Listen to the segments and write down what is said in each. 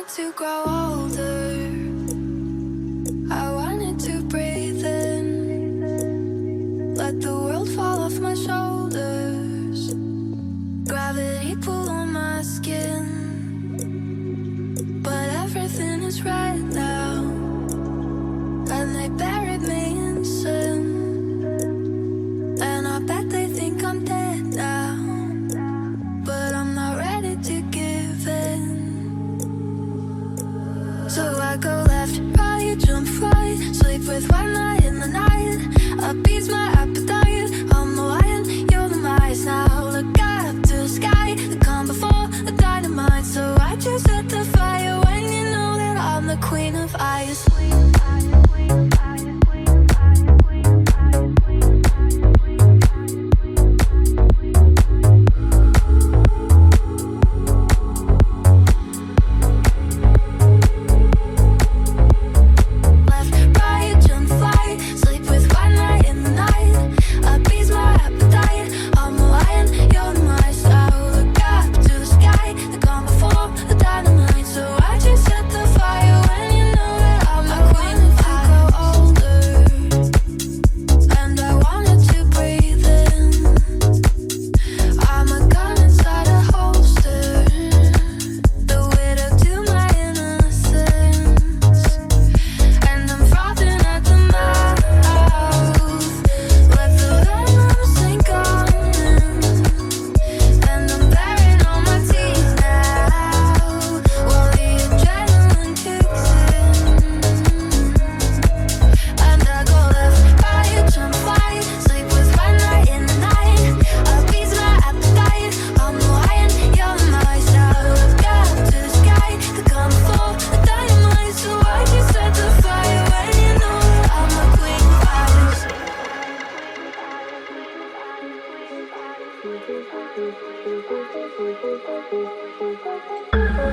wanted to grow older. I wanted to breathe in. Let the world fall off my shoulders. Gravity pull on my skin. But everything is right now. And they buried me in sin. And I bet they think I'm dead now. But I'm not ready to give in. So I go left, right, jump right. Sleep with one eye in the night. Appease my appetite. I'm the lion, you're the mice. Now look up to the sky. The calm before the dynamite. So I just set the fire when you know that I'm the queen of ice.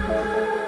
Thank you.